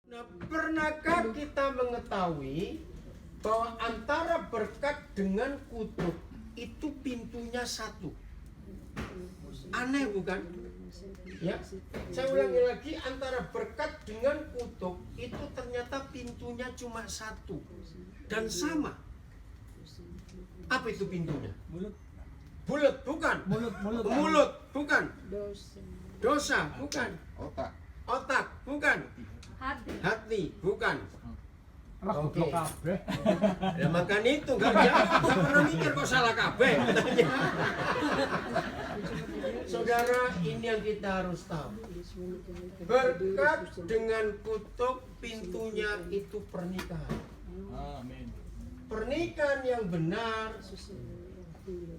Nah, pernahkah kita mengetahui bahwa antara berkat dengan kutuk itu pintunya satu? Aneh bukan? Ya, saya ulangi lagi, antara berkat dengan kutuk itu ternyata pintunya cuma satu dan sama. Apa itu pintunya? Mulut. Bulat bukan? Mulut bukan? Dosa bukan? Otak bukan? Hati bukan? Oke. Ya makan itu nggak pernah mikir kok salah kabeh. Saudara, ini yang kita harus tahu. Berkat dengan kutuk pintunya itu pernikahan. Amin. Pernikahan yang benar,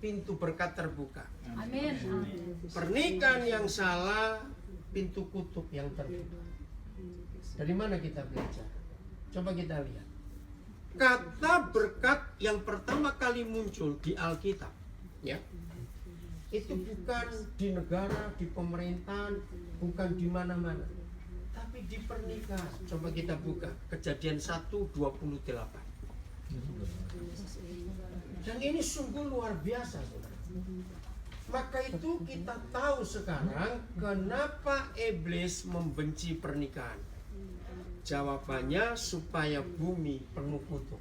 pintu berkat terbuka. Amin. Pernikahan yang salah, pintu kutuk yang terbuka. Dari mana kita belajar? Coba kita lihat. Kata berkat yang pertama kali muncul di Alkitab, ya, itu bukan di negara, di pemerintahan, bukan di mana-mana, tapi di pernikahan. Coba kita buka Kejadian 1:28. Dan ini sungguh luar biasa, saudara. Maka itu kita tahu sekarang kenapa iblis membenci pernikahan. Jawabannya supaya bumi penuh kutuk.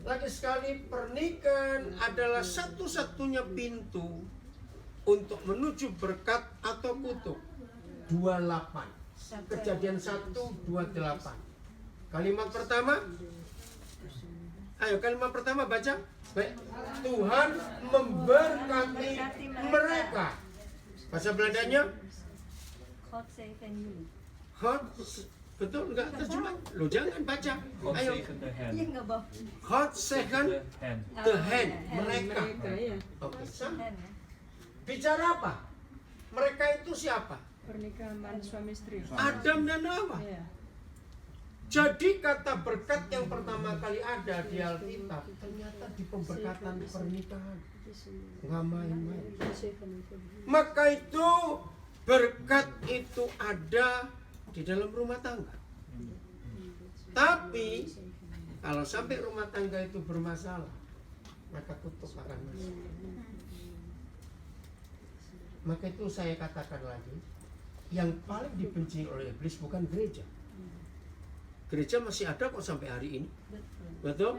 Lagi sekali, pernikahan adalah satu-satunya pintu untuk menuju berkat atau kutuk. 28. Kejadian 1:28. Kalimat pertama. Ayo, kalimat pertama baca. Baik. Tuhan memberkati mereka. Bahasa Belandanya God save and you. hot, betul enggak terjemah? Lo jangan baca. Ayo. Iya nggak boh. Hot second the hand mereka. Oke, Hand, ya. bicara apa? Mereka itu siapa? Pernikahan suami istri. Adam dan Hawa. Iya. Jadi kata berkat yang pertama kali ada di Alkitab ternyata di pemberkatan pernikahan. Nggak main-main. Maka itu berkat itu ada di dalam rumah tangga. Tapi kalau sampai rumah tangga itu bermasalah, maka kutuk akan masuk. Maka itu saya katakan lagi, yang paling dibenci oleh iblis bukan gereja. Gereja masih ada kok sampai hari ini. Betul?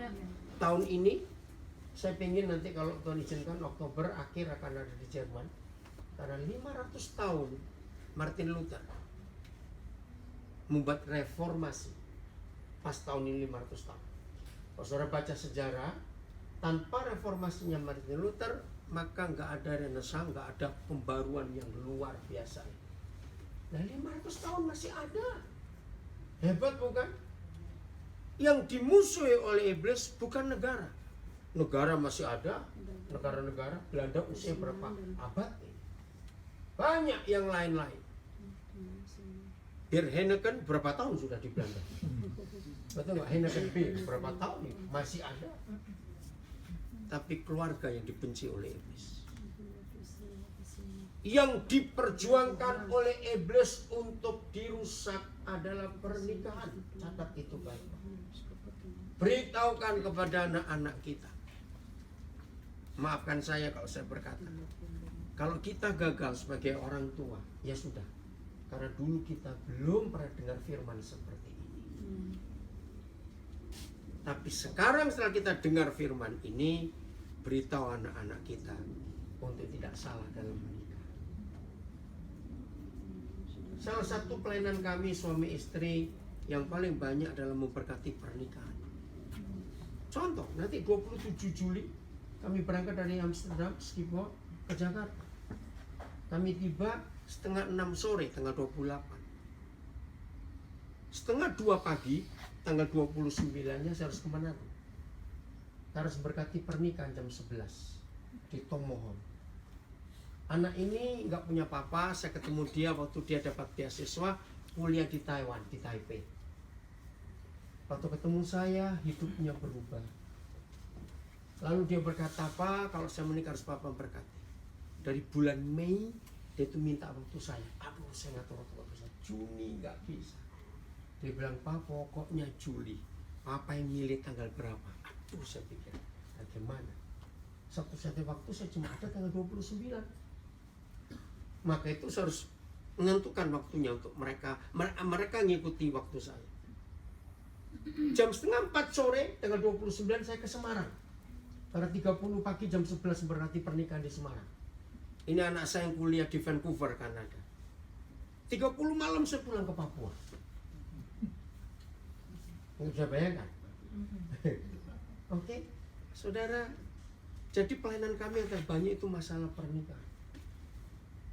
Tahun ini saya pengen nanti kalau Tuhan izinkan Oktober akhir akan ada di Jerman. Karena 500 tahun Martin Luther membuat reformasi. Pas tahun ini 500 tahun. Kalau saudara baca sejarah, tanpa reformasinya Martin Luther, maka nggak ada renaissance, nggak ada pembaruan yang luar biasa. Nah 500 tahun masih ada. Hebat bukan? Yang dimusuhi oleh iblis bukan negara. Negara masih ada, negara-negara. Belanda usia berapa abad? Banyak yang lain-lain. Bir Heineken berapa tahun sudah di Belanda? Betul nggak? Heineken bir berapa tahun ini? Masih ada. Tapi keluarga yang dibenci oleh iblis. Yang diperjuangkan oleh iblis untuk dirusak adalah pernikahan. Catat itu baik. Beritahukan kepada anak-anak kita. Maafkan saya kalau saya berkata, kalau kita gagal sebagai orang tua, ya sudah. Karena dulu kita belum pernah dengar firman seperti ini. Tapi sekarang setelah kita dengar firman ini, beritahu anak-anak kita untuk tidak salah dalam menikah. Salah satu pelayanan kami suami istri yang paling banyak dalam memberkati pernikahan. Contoh, nanti 27 Juli kami berangkat dari Amsterdam, Schiphol ke Jakarta. Kami tiba setengah 6 sore, tanggal 28. Setengah 2 pagi, tanggal 29-nya saya harus kemana? Saya harus berkati pernikahan jam 11 di Tomohon. Anak ini nggak punya papa, saya ketemu dia waktu dia dapat beasiswa kuliah di Taiwan, di Taipei. Waktu ketemu saya, hidupnya berubah. Lalu dia berkata, "Pak, kalau saya menikah harus papa berkati." Dari bulan Mei Dia tuh minta waktu saya. Aduh, saya nggak tahu waktu saya. Juni nggak bisa. Dia bilang, Pak, pokoknya Juli. Papa yang milih tanggal berapa? Aduh, saya pikir, bagaimana? Satu-satunya waktu saya cuma ada tanggal 29. Maka itu saya harus menentukan waktunya untuk mereka ngikuti waktu saya. Jam 3:30 sore tanggal 29 saya ke Semarang. Tanggal 30 pagi jam 11 berarti pernikahan di Semarang. Ini anak saya yang kuliah di Vancouver, Kanada. 30 malam saya pulang ke Papua. Nggak bisa bayangkan. Oke, saudara. Jadi pelayanan kami yang terbanyak itu masalah pernikahan.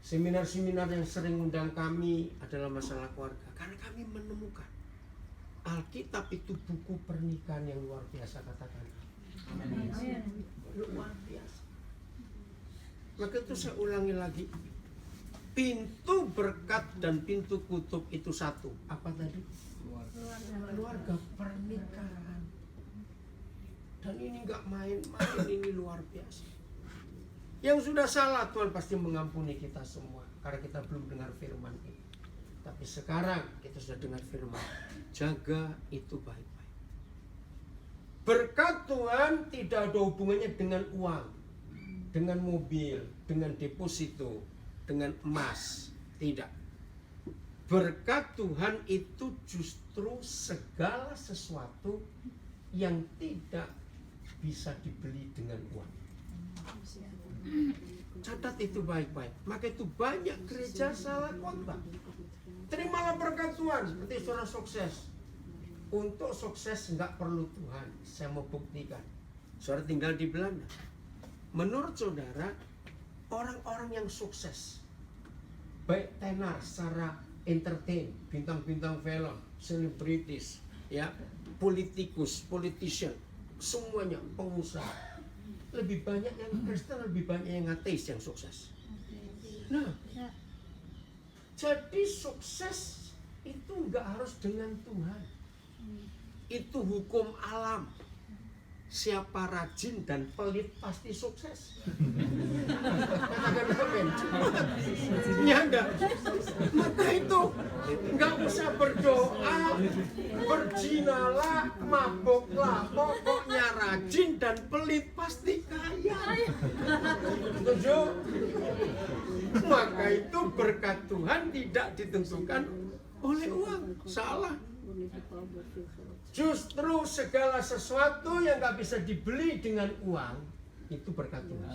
Seminar-seminar yang sering undang kami adalah masalah keluarga. Karena kami menemukan Alkitab itu buku pernikahan yang luar biasa, katakan. Amin. Luar biasa. Maka itu saya ulangi lagi. Pintu berkat dan pintu kutub itu satu. Apa tadi? Keluarga, pernikahan. Dan ini nggak main-main, ini luar biasa. Yang sudah salah Tuhan pasti mengampuni kita semua karena kita belum dengar firman ini. Tapi sekarang kita sudah dengar firman. Jaga itu baik-baik. Berkat Tuhan tidak ada hubungannya dengan uang, dengan mobil, dengan deposito, dengan emas. Tidak. Berkat Tuhan itu justru segala sesuatu yang tidak bisa dibeli dengan uang. Catat itu baik-baik. Maka itu banyak gereja salah khotbah. Terimalah berkat Tuhan seperti saudara sukses. Untuk sukses nggak perlu Tuhan. Saya mau buktikan. Saudara tinggal di Belanda. Menurut saudara, orang-orang yang sukses, baik tenar secara entertain, bintang-bintang film, selebritis, ya, politikus, politician, semuanya pengusaha. Lebih banyak yang Kristen, lebih banyak yang ateis yang sukses. Nah, jadi sukses itu nggak harus dengan Tuhan. Itu hukum alam. Siapa rajin dan pelit pasti sukses. Katakan amin. Ya enggak. Maka itu nggak usah berdoa, berzinalah, maboklah, pokoknya rajin dan pelit pasti kaya. Setuju? Maka itu berkat Tuhan tidak ditentukan oleh uang. Salah. Justru segala sesuatu yang gak bisa dibeli dengan uang itu berkat Tuhan.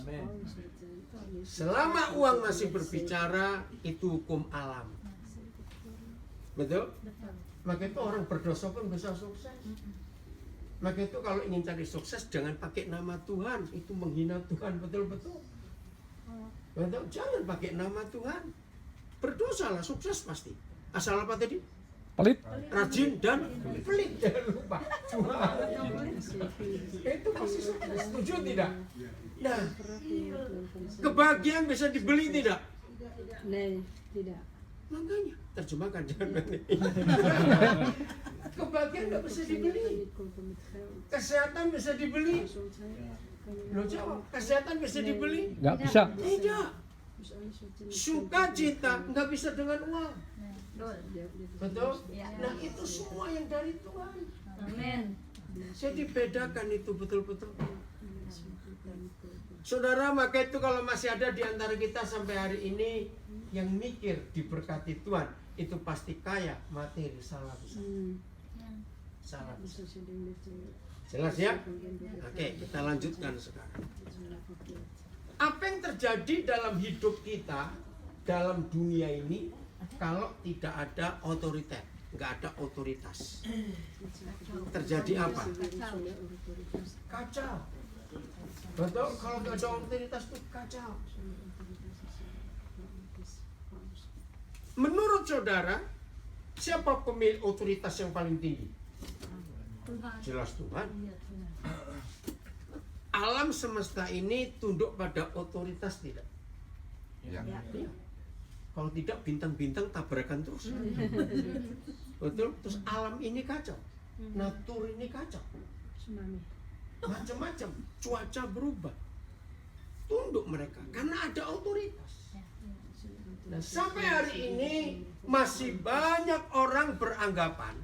Selama uang masih berbicara, itu hukum alam. Betul? Maka itu orang berdosa pun bisa sukses. Maka itu kalau ingin cari sukses jangan pakai nama Tuhan, itu menghina Tuhan betul-betul. Betul? Jangan pakai nama Tuhan. Berdosalah, sukses pasti. Asal apa tadi? Pelit. Rajin dan pelit, jangan lupa. Itu pasti sukses. Setuju tidak? Nah, kebahagiaan bisa dibeli tidak? Tidak. Makanya terjemahkan jangan. Kebahagiaan nggak bisa dibeli. Kesehatan bisa dibeli. Lo jawab, kesehatan bisa dibeli? Nggak bisa. Tidak. Sukacita nggak bisa dengan uang. Betul? Nah itu semua yang dari Tuhan. Amin. Jadi bedakan itu betul-betul. Saudara, maka itu kalau masih ada di antara kita sampai hari ini yang mikir diberkati Tuhan, itu pasti kaya materi, salah besar. Salah besar. Jelas ya? Oke, kita lanjutkan sekarang. Apa yang terjadi dalam hidup kita, dalam dunia ini, kalau tidak ada otoritas, nggak ada otoritas, terjadi apa? Kacau. Betul? Kalau nggak ada otoritas itu kacau. Menurut saudara, siapa pemilik otoritas yang paling tinggi? Tuhan. Jelas Tuhan. Iya, Tuhan. Alam semesta ini tunduk pada otoritas tidak? Ya. Iya. Kalau tidak bintang-bintang tabrakan terus. Betul? Terus alam ini kacau. Natur ini kacau. Tsunami. Macam-macam. Cuaca berubah. Tunduk mereka karena ada otoritas. Nah, sampai hari ini masih banyak orang beranggapan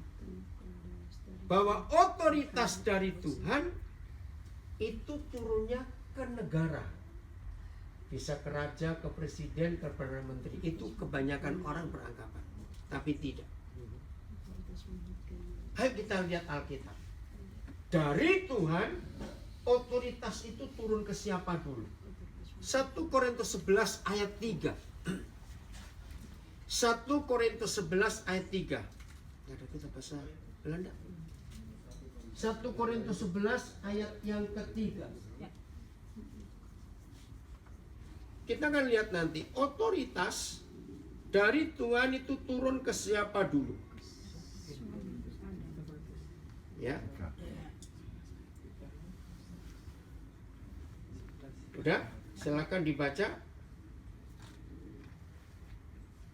bahwa otoritas dari Tuhan itu turunnya ke negara. Bisa ke raja, ke presiden, ke perdana menteri. Itu kebanyakan orang beranggapan. Tapi tidak. Ayo kita lihat Alkitab. Dari Tuhan, otoritas itu turun ke siapa dulu? 1 Korintus 11 ayat 3. 1 Korintus 11 ayat 3. Ada kita bahasa Belanda. 1 Korintus 11 ayat yang ketiga. Kita akan lihat nanti otoritas dari Tuhan itu turun ke siapa dulu. Ya. Udah, silakan dibaca.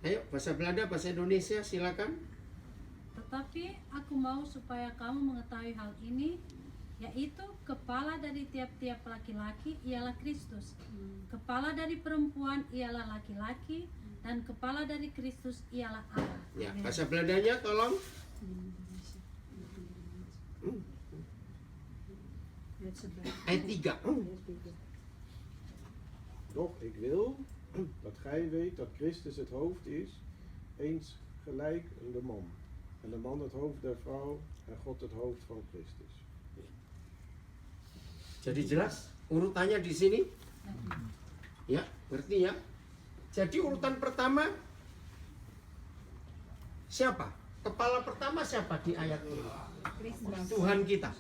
Ayo, bahasa Belanda, bahasa Indonesia, silakan. Tetapi aku mau supaya kamu mengetahui hal ini, yaitu kepala dari tiap-tiap laki-laki ialah Kristus, kepala dari perempuan ialah laki-laki, dan kepala dari Kristus ialah Allah. Ya, bahasa Belandanya tolong. Ayat 3. Doch ik wil dat gij weet dat Christus het hoofd is, eens gelijk de man. En de man het hoofd der vrouw en God het hoofd van Christus. Jadi jelas urutannya di sini? Ya, ngerti ya? Jadi urutan pertama siapa? Kepala pertama siapa di ayat ini? Tuhan kita.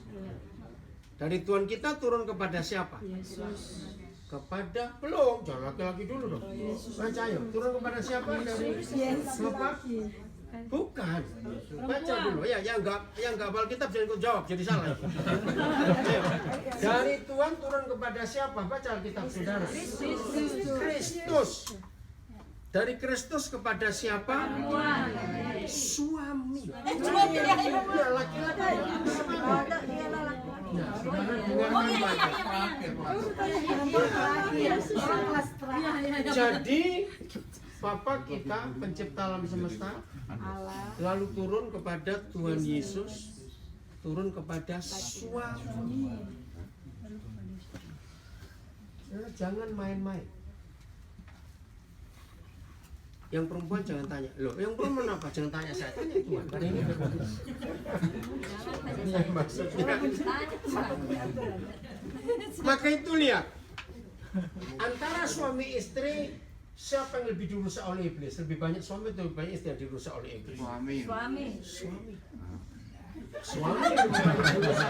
Dari Tuhan kita turun kepada siapa? Yesus. Kepada belum, jangan laki-laki dulu dong. Baca ayo, turun kepada siapa? Dari Bapak? Bukan. Baca dulu ya, yang enggak hafal kitab jangan ikut jawab, jadi salah. Ayo. Dari Tuhan turun kepada siapa? Baca Alkitab Saudara. Kristus. Dari Kristus kepada siapa? Suami. Ya, laki-laki. Nah, jadi Bapa kita pencipta alam semesta lalu turun kepada Tuhan Yesus, turun kepada suami. Jangan main-main. Yang perempuan jangan tanya, loh yang perempuan apa? Jangan tanya, saya tanya Tuhan. Karena ini maksudnya. Maka itu lihat, antara suami istri siapa yang lebih dirusak oleh iblis? Lebih banyak suami atau lebih banyak istri yang dirusak oleh iblis? Suami. Suami lebih banyak dirusak.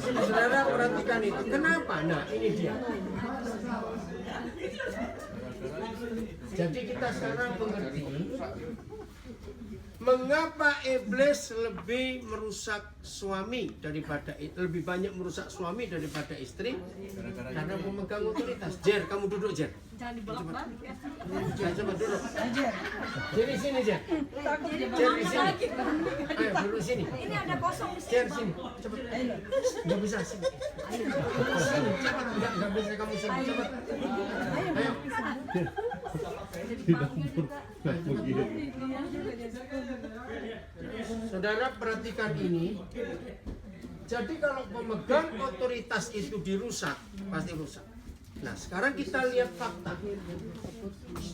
Saudara perhatikan itu. Kenapa? Nah ini dia. Jadi kita sekarang mengerti mengapa iblis lebih merusak suami daripada lebih banyak merusak suami daripada istri? Karena memegang otoritas. Jer, kamu duduk Jer. Jangan dibolak-balik ya. Coba duduk. Jer di sini Jer. Jer di sini. Ayo duduk sini. Ini ada kosong di Jer sini. Cepat. Enggak bisa sini. Sini cepat. Enggak bisa kamu sini. Cepat. Ayo. Saudara perhatikan ini. Jadi kalau pemegang otoritas itu dirusak, pasti rusak. Nah sekarang kita lihat fakta.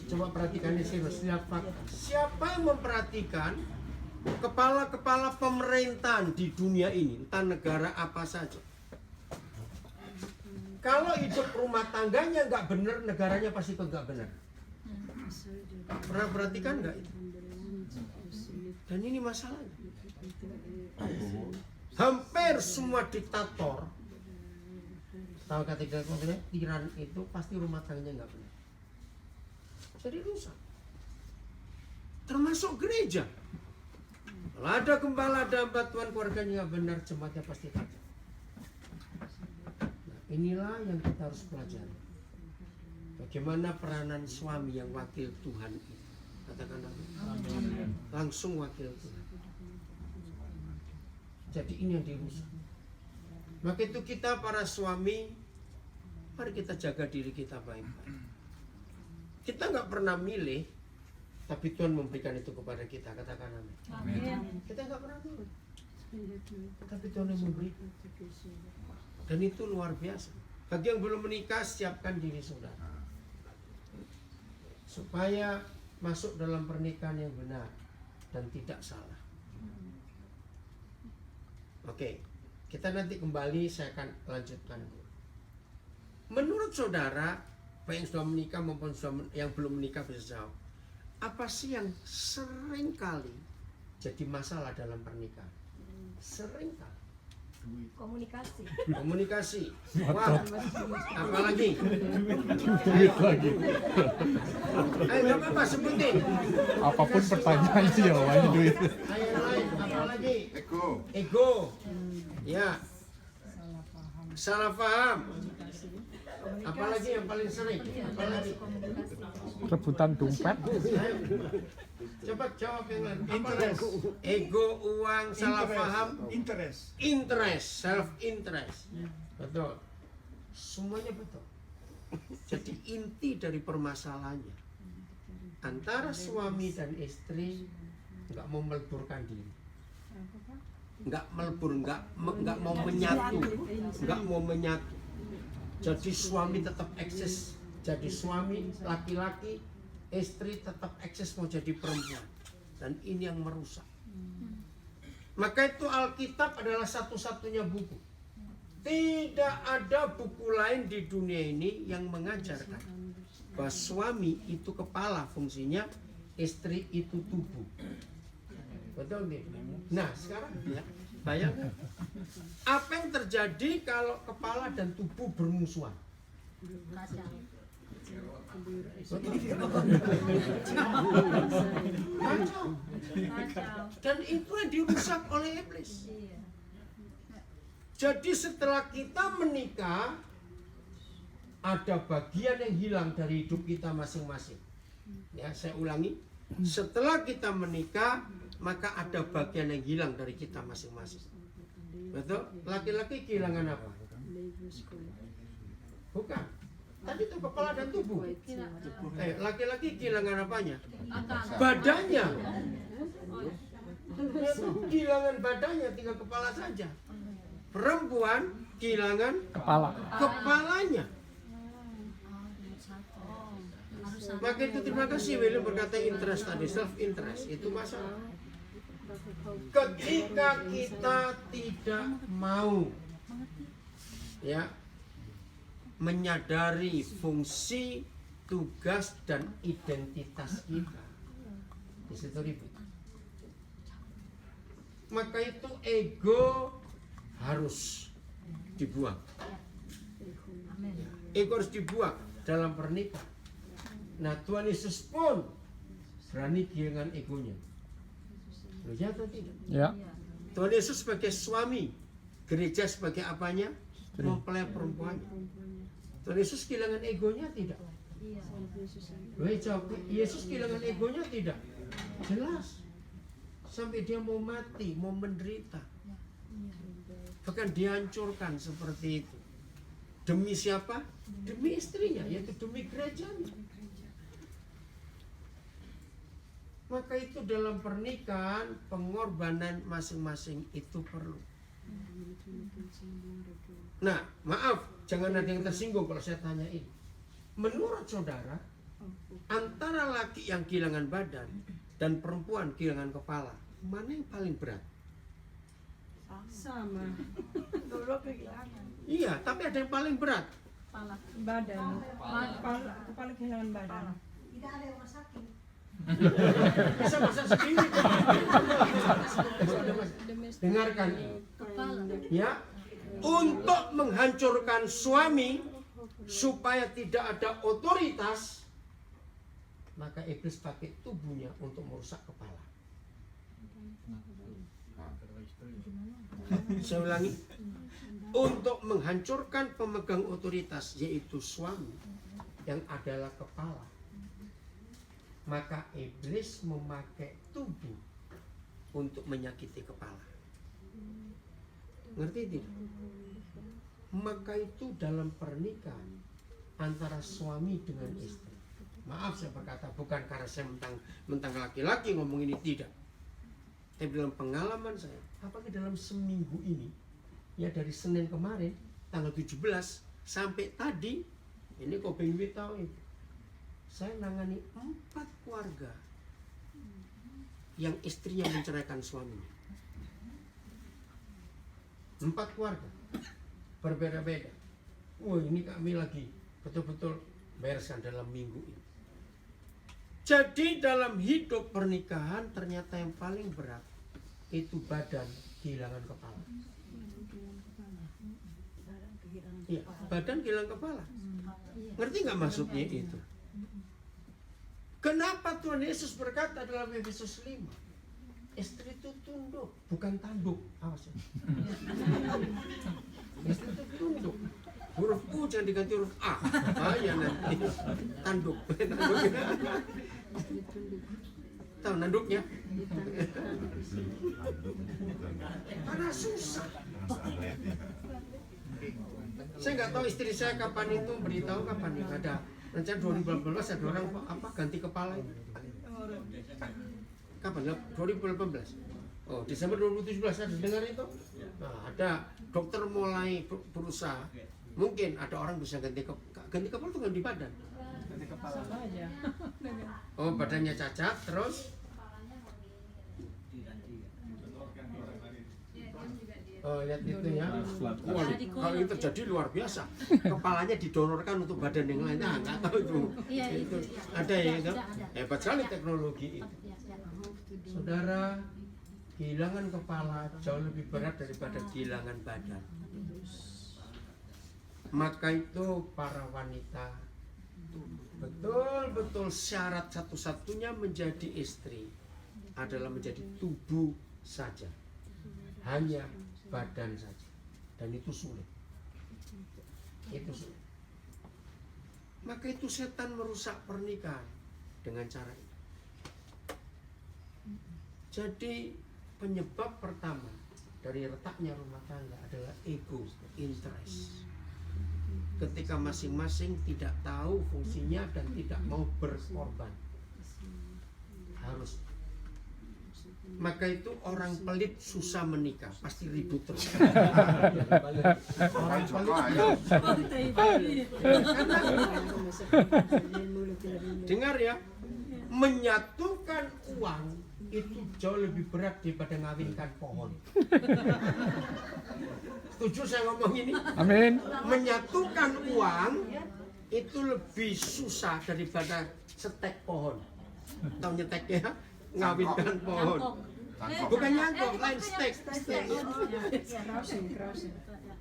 Coba perhatikan ini serius, lihat fakta. Siapa yang memperhatikan kepala-kepala pemerintahan di dunia ini, entah negara apa saja? Kalau hidup rumah tangganya nggak benar, negaranya pasti nggak benar. Pernah perhatikan nggak itu? Dan ini masalahnya. Hampir semua diktator, tahu kata tiran itu pasti rumah tangganya nggak benar. Jadi rusak. Termasuk gereja. Kalau ada gembala, ada bantuan keluarganya nggak benar, jemaatnya pasti kacau. Nah, inilah yang kita harus pelajari. Bagaimana peranan suami yang wakil Tuhan itu. Katakan amin. Langsung wakil Tuhan. Jadi ini yang dirusak. Maka itu kita para suami, mari kita jaga diri kita baik-baik. Kita nggak pernah milih, tapi Tuhan memberikan itu kepada kita. Katakan amin. Amin. Kita nggak pernah milih, tapi Tuhan yang memberikan. Dan itu luar biasa. Bagi yang belum menikah, siapkan diri saudara supaya masuk dalam pernikahan yang benar dan tidak salah. Oke, kita nanti kembali, saya akan lanjutkan. Menurut saudara, baik yang sudah menikah maupun yang belum menikah bisa jawab. Apa sih yang sering kali jadi masalah dalam pernikahan? Sering kali. Komunikasi. Wah, apalagi? Ayo, gak apa-apa, sebutin. Apapun pertanyaannya jawabannya duit. Ayo yang lain, apalagi? Ego. Ya. Salah paham. Apalagi yang paling sering? Apalagi? Rebutan dompet. Ayo. Coba jawab yang lain. Interest. Ego, uang, salah paham. Interest, self interest. Betul. Semuanya betul. Jadi inti dari permasalahannya antara suami dan istri nggak mau meleburkan diri, nggak melebur, nggak mau menyatu. Jadi suami tetap eksis jadi suami laki-laki, istri tetap eksis mau jadi perempuan, dan ini yang merusak. Maka itu Alkitab adalah satu-satunya buku. Tidak ada buku lain di dunia ini yang mengajarkan bahwa suami itu kepala fungsinya, istri itu tubuh. Betul nih? Nah sekarang ya, bayangkan apa yang terjadi kalau kepala dan tubuh bermusuhan. Kacau. Dan itu yang dirusak oleh iblis. Jadi setelah kita menikah, ada bagian yang hilang dari hidup kita masing-masing. Ya, saya ulangi. Setelah kita menikah, maka ada bagian yang hilang dari kita masing-masing. Betul? Laki-laki kehilangan apa? Bukan. Tadi itu kepala dan tubuh. Laki-laki kehilangan apanya? Badannya. Itu kehilangan badannya, tinggal kepala saja. Perempuan kehilangan kepalanya. Maka itu terima kasih William berkata interest tadi, self interest itu masalah. Ketika kita tidak mau ya menyadari fungsi, tugas dan identitas kita, di situ ribut. Maka itu ego harus dibuang. Ego harus dibuang dalam pernikahan. Nah Tuhan Yesus pun berani kehilangan egonya. Loh, ya atau tidak? Ya. Tuhan Yesus sebagai suami, gereja sebagai apanya? Mempelai perempuan. Tuhan Yesus kehilangan egonya tidak? Loh, jawab, Yesus kehilangan egonya tidak? Jelas. Sampai dia mau mati, mau menderita. Bahkan dihancurkan seperti itu. Demi siapa? Demi istrinya, yaitu demi gerejanya. Maka itu dalam pernikahan pengorbanan masing-masing itu perlu. Nah, maaf, jangan ada yang tersinggung kalau saya tanya ini. Menurut saudara, antara laki yang kehilangan badan dan perempuan kehilangan kepala, mana yang paling berat? Sama. Iya, tapi ada yang paling berat. Badan. Kepala kehilangan badan. Bisa masak sendiri. Dengarkan ini. Ya, untuk menghancurkan suami supaya tidak ada otoritas, maka iblis pakai tubuhnya untuk merusak kepala. Saya ulangi, untuk menghancurkan pemegang otoritas yaitu suami yang adalah kepala, maka iblis memakai tubuh untuk menyakiti kepala. Ngerti tidak? maka itu dalam pernikahan antara suami dengan istri. Maaf saya berkata, bukan karena saya mentang laki-laki ngomong ini, tidak. Tapi dalam pengalaman saya, apalagi dalam seminggu ini, ya dari Senin kemarin, tanggal 17 sampai tadi, ini kok pengen tahu itu, saya nangani 4 keluarga yang istrinya menceraikan suaminya. 4 keluarga berbeda-beda. Wah, ini kami lagi betul-betul bereskan dalam minggu ini. Jadi dalam hidup pernikahan ternyata yang paling berat itu badan kehilangan kepala. Iya, badan kehilangan kepala. Ngerti nggak maksudnya itu? Kenapa Tuhan Yesus berkata dalam Efesus 5, istri itu tunduk, bukan tanduk. Awas ya. Istri itu tunduk. Huruf U jangan diganti huruf A. Ya nanti tanduk. Tahu nanduknya? Karena susah. Saya nggak tahu istri saya kapan itu beritahu kapan ya. Ada rencana 2018 ada orang apa ganti kepala itu. Kapan? 2018. Oh, Desember 2017 ada dengar itu? Nah, ada dokter mulai berusaha. Mungkin ada orang bisa ganti kepala itu ganti badan. Ganti kepala aja. Oh, badannya cacat terus. Oh, lihat itu ya. Wah, kalau itu terjadi luar biasa. Kepalanya didonorkan untuk badan yang lain. Nah, nggak tahu itu. Itu ada ya itu. Hebat sekali teknologi itu. Saudara, kehilangan kepala jauh lebih berat daripada kehilangan badan. Maka itu para wanita, betul-betul syarat satu-satunya menjadi istri adalah menjadi tubuh saja, hanya badan saja, dan itu sulit. Itu sulit. Maka itu setan merusak pernikahan dengan cara itu. Jadi penyebab pertama dari retaknya rumah tangga adalah ego, interest. Ketika masing-masing tidak tahu fungsinya dan tidak mau berkorban. Harus. Maka itu orang pelit susah menikah, pasti ribut terus. Orang pelit. Dengar ya, menyatukan uang itu jauh lebih berat daripada ngawinkan pohon. Setuju saya ngomong ini? Amin. Menyatukan uang itu lebih susah daripada setek pohon. Tahu nyetek ya? Ngawinkan pohon. Bukan nyangkok, lain stek.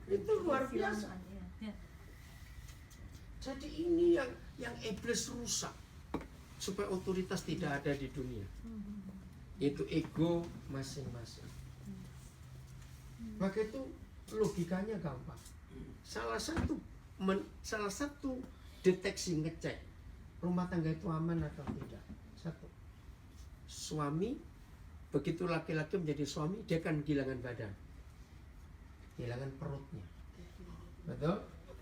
Itu luar biasa. Jadi ini yang iblis rusak supaya otoritas tidak ada di dunia. Itu ego masing-masing. Maka itu logikanya gampang. Salah satu deteksi ngecek rumah tangga itu aman atau tidak. Satu, suami begitu laki-laki menjadi suami dia akan kehilangan badan, kehilangan perutnya, betul?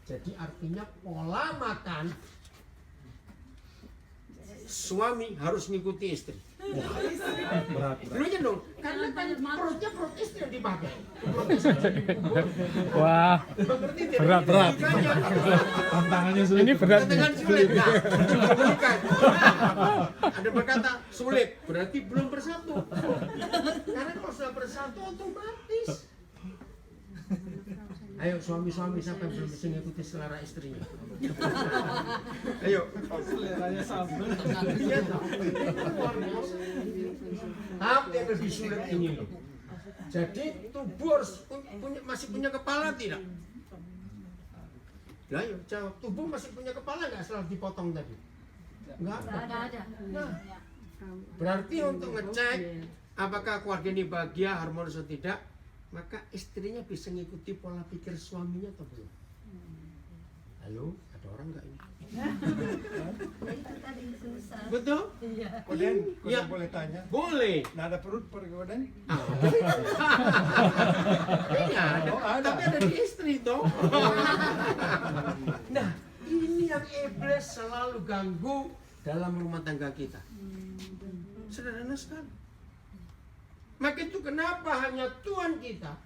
Jadi artinya pola makan suami harus mengikuti istri. Berat. Lu aja dong, karena kan perutnya perut istri yang dipakai. Wah, Mengerti tidak? berat. Logikanya. Tantangannya sulit. Ini berat nih. Dengan sulit. Nah, bukan. Ada berkata sulit, berarti belum bersatu. Karena kalau sudah bersatu otomatis. Ayo suami-suami siapa yang belum bisa mengikuti selera istrinya? Ayo. Seleranya sama. Iya toh. Tapi yang lebih sulit ini loh. Jadi tubuh harus masih punya kepala tidak? Lah yuk jawab, tubuh masih punya kepala nggak setelah dipotong tadi? Nggak ada. Nah, berarti untuk ngecek apakah keluarga ini bahagia, harmonis atau tidak, maka istrinya bisa mengikuti pola pikir suaminya atau belum? Halo, ada orang nggak ini? Itu tadi susah. Betul? Koden, Ya. boleh tanya. Boleh. Nada perut per Koden? Iya, ada. Tapi ada di istri toh. Nah, ini yang iblis selalu ganggu dalam rumah tangga kita. Sederhana sekali. Maka itu kenapa hanya Tuhan kita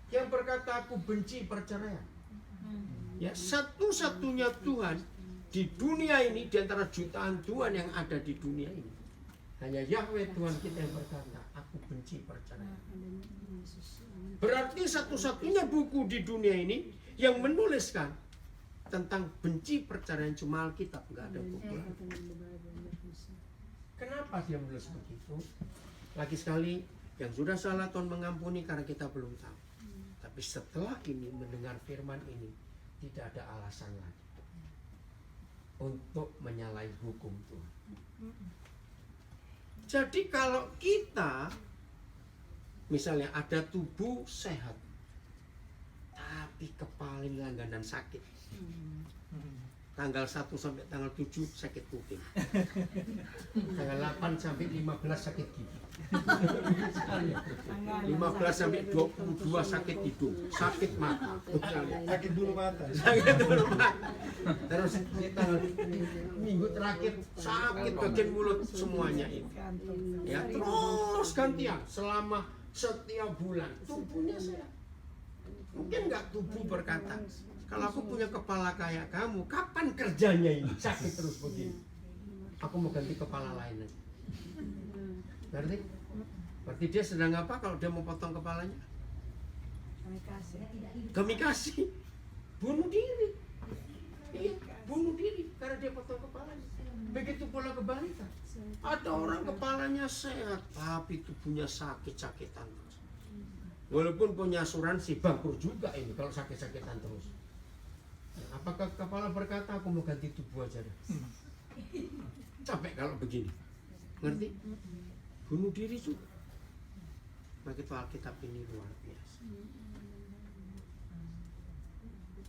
yang berkata aku benci perceraian. Ya, satu-satunya Tuhan di dunia ini, di antara jutaan Tuhan yang ada di dunia ini, hanya Yahweh Tuhan kita yang berkata aku benci perceraian. Berarti satu-satunya buku di dunia ini yang menuliskan tentang benci perceraian cuma Alkitab, nggak ada buku lain. Kenapa dia menulis begitu? Lagi sekali, yang sudah salah Tuhan mengampuni karena kita belum tahu. Tapi setelah ini mendengar firman ini, tidak ada alasan lagi untuk menyalahi hukum Tuhan. Jadi kalau kita misalnya ada tubuh sehat, tapi kepala langganan sakit, tanggal 1 sampai tanggal 7 sakit kuping, tanggal 8 sampai 15 sakit gigi, 15 sampai 22 sakit hidung, sakit mata, Sakit dulu mata. sakit dulu mata. Terus tanggal minggu terakhir sakit bagian mulut, semuanya itu. Ya terus gantian selama setiap bulan tubuhnya sehat. Mungkin nggak tubuh berkata, kalau aku punya kepala kayak kamu, kapan kerjanya ini sakit terus begini? Aku mau ganti kepala lain aja. Ngerti? Berarti dia sedang apa kalau dia mau potong kepalanya? Kamikasi. Bunuh diri. Iya, bunuh diri karena dia potong kepalanya. Begitu pula kebalikan. Ada orang kepalanya sehat, tapi tubuhnya sakit-sakitan terus. Walaupun punya asuransi, bangkrut juga ini kalau sakit-sakitan terus. Apakah kepala berkata aku mau ganti tubuh aja deh? Capek kalau begini. Ngerti? Bunuh diri juga. Maka itu Alkitab ini luar biasa.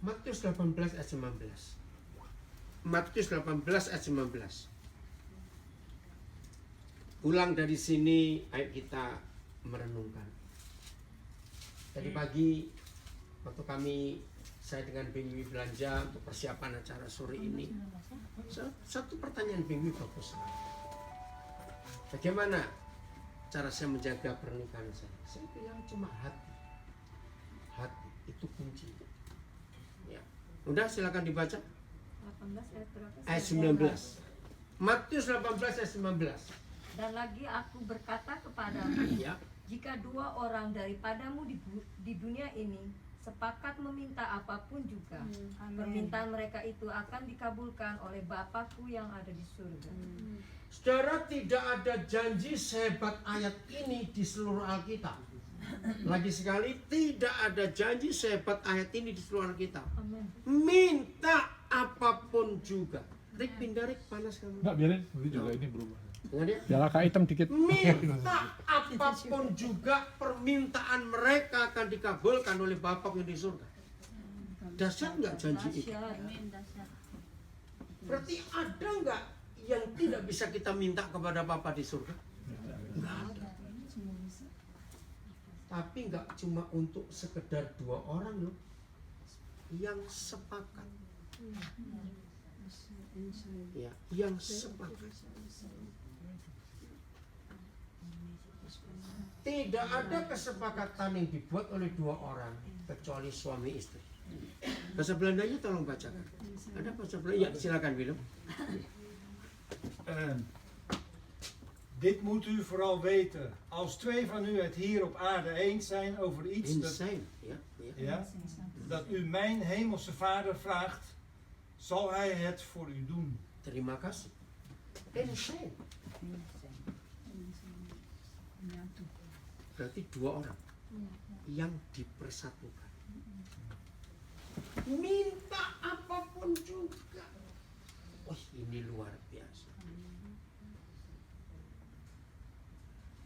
Matius 18 ayat 19. Matius 18 ayat 19. Pulang dari sini, ayo kita merenungkan. Tadi pagi waktu saya dengan Bing Wi belanja untuk persiapan acara sore ini, satu pertanyaan Bing Wi bagus. Bagaimana cara saya menjaga pernikahan saya? Saya bilang cuma hati. Hati itu kunci. Ya. Udah silakan dibaca. 18 ayat berapa? Ayat 19. Matius 18 ayat 19. Dan lagi aku berkata kepadamu, Ya. jika 2 orang daripadamu di dunia ini sepakat meminta apapun juga, permintaan mereka itu akan dikabulkan oleh Bapakku yang ada di surga. Saudara, tidak ada janji sehebat ayat ini di seluruh Alkitab. Lagi sekali, tidak ada janji sehebat ayat ini di seluruh Alkitab. Amin. Minta apapun juga. Rik, pindah Rik, panas kamu. Enggak, biarin, nanti juga ini berubah. Dengar dia? Biar agak hitam dikit. Minta apapun juga, permintaan mereka akan dikabulkan oleh Bapa yang di surga. Dahsyat nggak janji itu? Dahsyat. Berarti ada nggak yang tidak bisa kita minta kepada Bapa di surga? Nggak ada. Tapi nggak cuma untuk sekedar 2 orang loh, yang sepakat. Ya, yang sepakat. Tidak ada kesepakatan yang dibuat oleh 2 orang kecuali suami istri. Bahasa Belandanya tolong bacakan. Ada bahasa Belanda? Ya, silakan Willem. Dit moet u vooral weten. Als 2 van u het hier op aarde eens zijn over iets Insane. Ja, ja. ja, dat u mijn hemelse Vader vraagt, zal hij het voor u doen. Terima kasih. Insane. Berarti 2 orang yang dipersatukan. Minta apapun juga. Wah, ini luar biasa.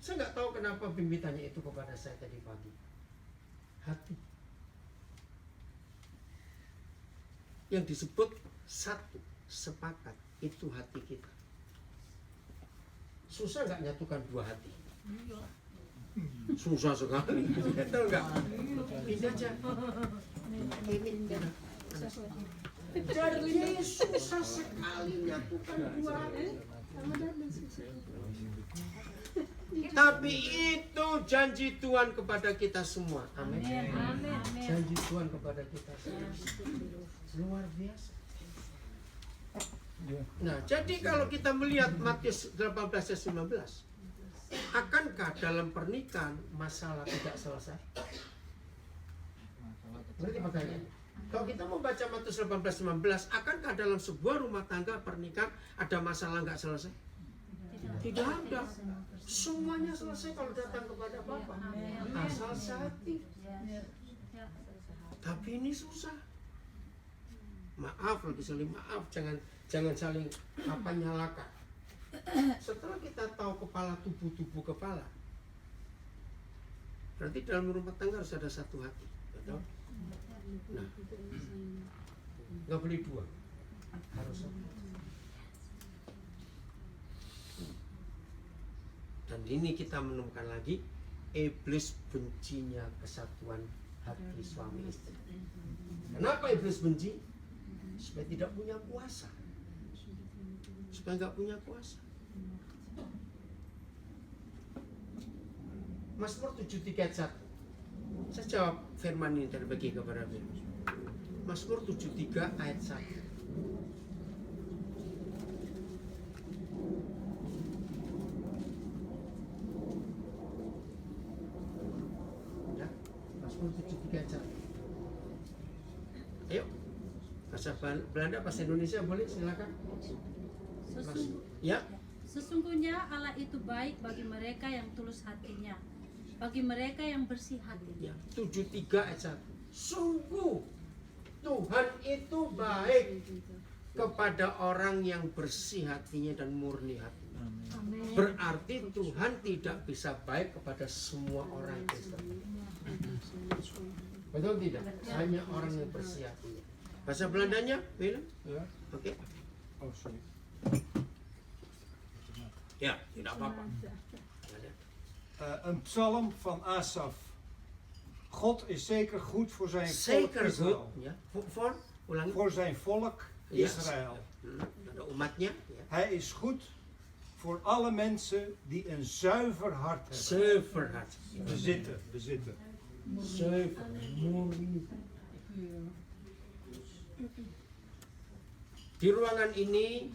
Saya nggak tahu kenapa Bimbi tanya itu kepada saya tadi pagi. Hati. yang disebut satu, sepakat, itu hati kita. Susah nggak nyatukan dua hati? Susah sekali. Tahu nggak? Ini aja. Jadi susah sekali nyatukan dua hati. Tapi itu janji Tuhan kepada kita semua. Amin. Janji Tuhan kepada kita semua. Luar biasa. Nah, jadi kalau kita melihat Matius 18 ayat 19, akankah dalam pernikahan masalah tidak selesai? Berarti makanya, kalau kita membaca Matius 18 19, akankah dalam sebuah rumah tangga pernikahan ada masalah nggak selesai? Tidak ada. Semuanya selesai kalau datang kepada Bapa. Asal sehati. Tapi ini susah. Maaf, lebih saling maaf, jangan saling nyalakan. Setelah kita tahu kepala tubuh kepala, berarti dalam rumah tangga harus ada satu hati, betul? Nah, nggak boleh dua, harus satu. Dan ini kita menemukan lagi, iblis bencinya kesatuan hati suami istri. Kenapa iblis benci? Supaya tidak punya kuasa. Supaya nggak punya kuasa. Mazmur 73 ayat 1. Saya jawab firman ini terbagi kepada firman. Mazmur 73 ayat 1. Ya, Mazmur 73 ayat 1. Ayo. Bahasa Belanda, bahasa Indonesia boleh, silakan. Ya. Sesungguhnya Allah itu baik bagi mereka yang tulus hatinya, bagi mereka yang bersih hatinya. Ya, 73 ayat 1. Sungguh Tuhan itu baik kepada orang yang bersih hatinya dan murni hatinya. Berarti Tuhan tidak bisa baik kepada semua orang Kristen. Betul tidak? Hanya orang yang bersih hatinya. Bahasa Belandanya, Willem? Ja? Oke. Oh, sorry. Ya, tidak apa-apa. Een psalm van Asaf. God is zeker goed voor zijn volk Zeker goed. Israël. Ya. Voor ulangi. Voor zijn volk Ja. Israël. Ada umatnya. Ya. Hij is goed voor alle mensen die een zuiver hart hebben. Zuiver hati. Bezitten. Zuiver, murni. Di ruangan ini,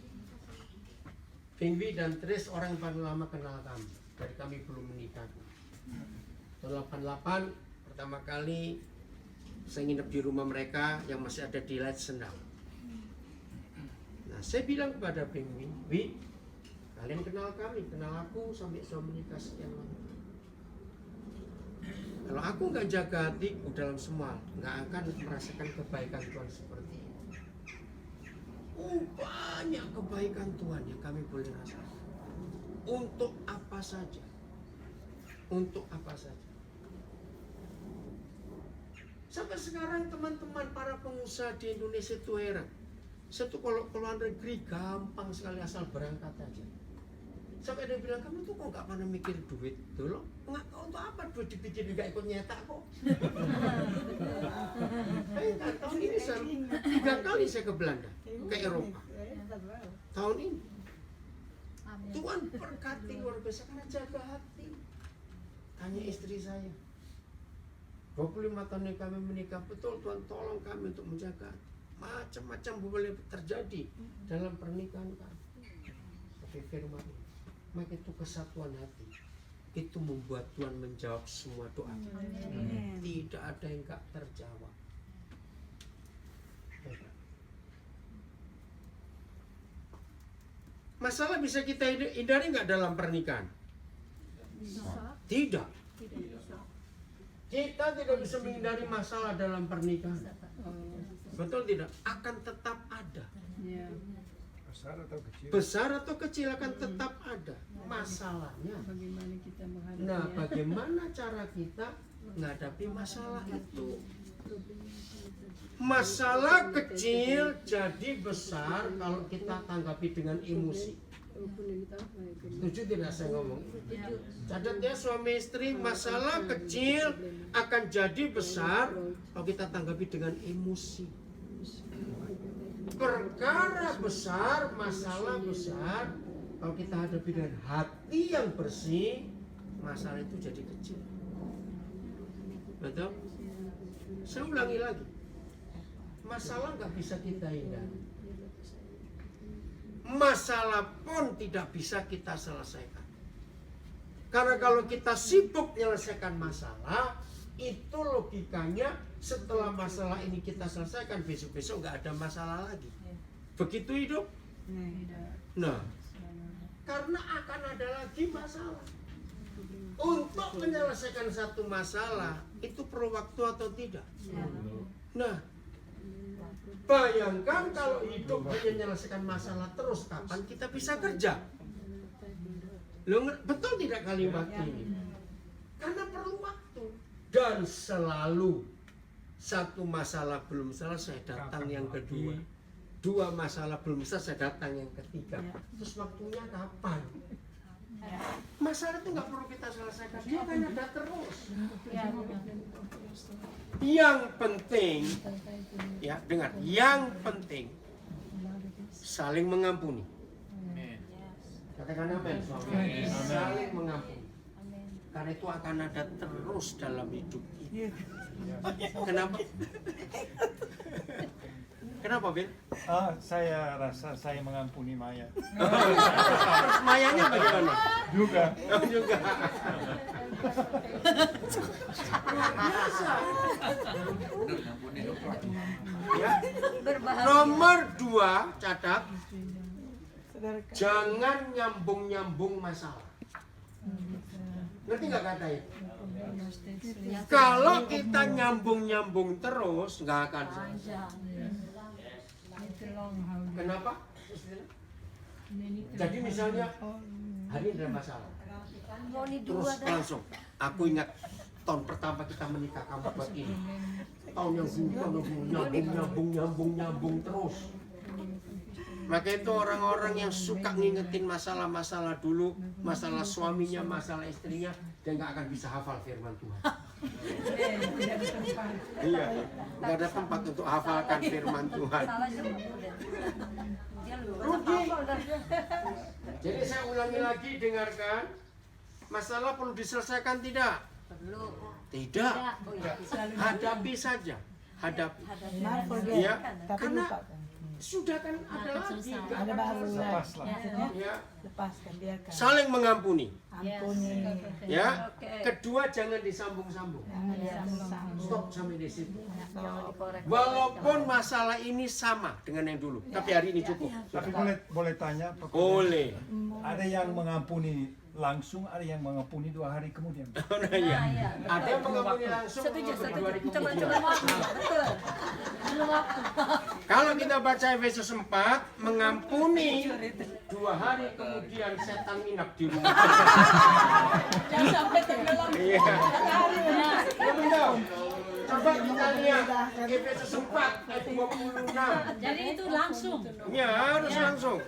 Pingwi dan Tris orang yang paling lama kenal kami. Dari kami belum menikah. Tahun 88 pertama kali saya nginep di rumah mereka yang masih ada di Light Sendang. Nah, saya bilang kepada Pingwi, Wi, kalian kenal kami, kenal aku sampai sudah menikah sekian lama. Kalau aku nggak jaga hatiku dalam semua, nggak akan merasakan kebaikan Tuhan seperti ini. Banyak kebaikan Tuhan yang kami boleh rasakan. Untuk apa saja. Untuk apa saja. Sampai sekarang teman-teman para pengusaha di Indonesia itu heran. Saya tuh kalau keluar negeri gampang sekali asal berangkat aja. Sampai dia bilang, kamu tuh kok nggak pernah mikir duit dulu? Nggak, untuk apa duit dipikirin, nggak ikut nyetak kok? Enggak, tahun ini 3 kali saya ke Belanda, ke Eropa. Tahun ini. Tuhan berkati luar biasa karena jaga hati. Tanya istri saya. 25 tahun yang kami menikah, betul Tuhan tolong kami untuk menjaga hati. Macam-macam boleh terjadi dalam pernikahan kami. Tapi firman ini. Maka itu kesatuan hati itu membuat Tuhan menjawab semua doa kita. Tidak ada yang gak terjawab. Masalah bisa kita hindari nggak dalam pernikahan? Tidak. Kita tidak bisa menghindari masalah dalam pernikahan. Betul tidak? Akan tetap ada. Besar atau kecil? Besar atau kecil akan tetap ada. Masalahnya, Bagaimana kita menghadapi? nah bagaimana cara kita menghadapi masalah itu? Masalah kecil jadi besar kalau kita tanggapi dengan emosi. Setuju tidak saya ngomong? Catat ya suami istri, masalah kecil akan jadi besar kalau kita tanggapi dengan emosi. Perkara besar, masalah besar, kalau kita hadapi dengan hati yang bersih, masalah itu jadi kecil. Betul? Saya ulangi lagi. Masalah nggak bisa kita hindari. Masalah pun tidak bisa kita selesaikan. Karena kalau kita sibuk menyelesaikan masalah, itu logikanya setelah masalah ini kita selesaikan, besok-besok nggak ada masalah lagi. Begitu hidup? Nah, karena akan ada lagi masalah. Untuk menyelesaikan satu masalah, itu perlu waktu atau tidak? Nah, bayangkan kalau hidup hanya menyelesaikan masalah terus, kapan kita bisa kerja? Loh, betul tidak kalimat ini? Karena perlu waktu. Dan selalu satu masalah belum selesai, datang yang kedua. Dua masalah belum selesai, datang yang ketiga. Terus waktunya kapan? Masalah itu nggak perlu kita selesaikan, dia akan ada terus. Yang penting, ya dengar, yang penting saling mengampuni. Katakan amin, suami. Saling mengampuni. Karena itu akan ada terus dalam hidup kita. Kenapa? Kenapa, Bin? Saya rasa saya mengampuni Maya. Terus Mayanya bagaimana? Juga. Juga. Biasa. Ya. Nomor 2, catat. Jangan nyambung-nyambung masalah. Ngerti nggak kata itu? Kalau kita nyambung-nyambung terus, nggak akan selesai. Kenapa? Jadi misalnya hari ini ada masalah, terus langsung aku ingat tahun pertama kita menikah kamu buat ini, tahun yang nyambung terus. Maka itu orang-orang yang suka ngingetin masalah-masalah dulu, masalah suaminya, masalah istrinya, dia nggak akan bisa hafal firman Tuhan. Iya, nggak ada tempat untuk hafalkan firman Tuhan. Rugi. Jadi saya ulangi lagi, dengarkan. Masalah perlu diselesaikan tidak? Tidak. Hadapi saja. Hadapi. Ya, karena sudah kan ada lagi. Ada baru Ya. lepaskan, biarkan. Saling mengampuni. Ampuni. Ya. Kedua, jangan disambung-sambung. Jangan disambung-sambung. Stop sampai di situ. Jangan dikorek. Walaupun masalah ini sama dengan yang dulu, tapi hari ini cukup. Tapi boleh tanya, Pak? Boleh. Ada yang mengampuni langsung, ada yang mengampuni 2 hari kemudian. Nah, ya. Ada yang mengampuni langsung, Setuju, mengampuni 2 setuju. hari kemudian. Coba waktu. Betul. Kalau kita baca Efesus 4, mengampuni 2 hari kemudian setan nginap di rumah. Jangan sampai tenggelam. Iya. Coba kita lihat Efesus 4 ayat 26. Jadi itu langsung. Ya, harus langsung.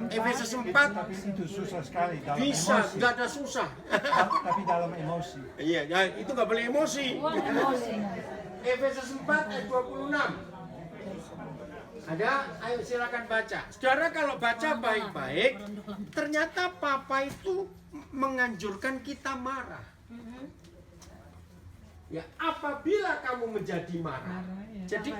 Efesus 4 Tapi itu susah sekali dalam bisa, emosi. nggak ada susah. Tapi dalam emosi. Iya, ya, itu nggak boleh emosi. Wah, emosi. Efesus 4 ayat 26. Ada? Ayo silakan baca. Saudara kalau baca baik-baik, ternyata Papa itu menganjurkan kita marah. Ya, apabila kamu menjadi marah. Jadi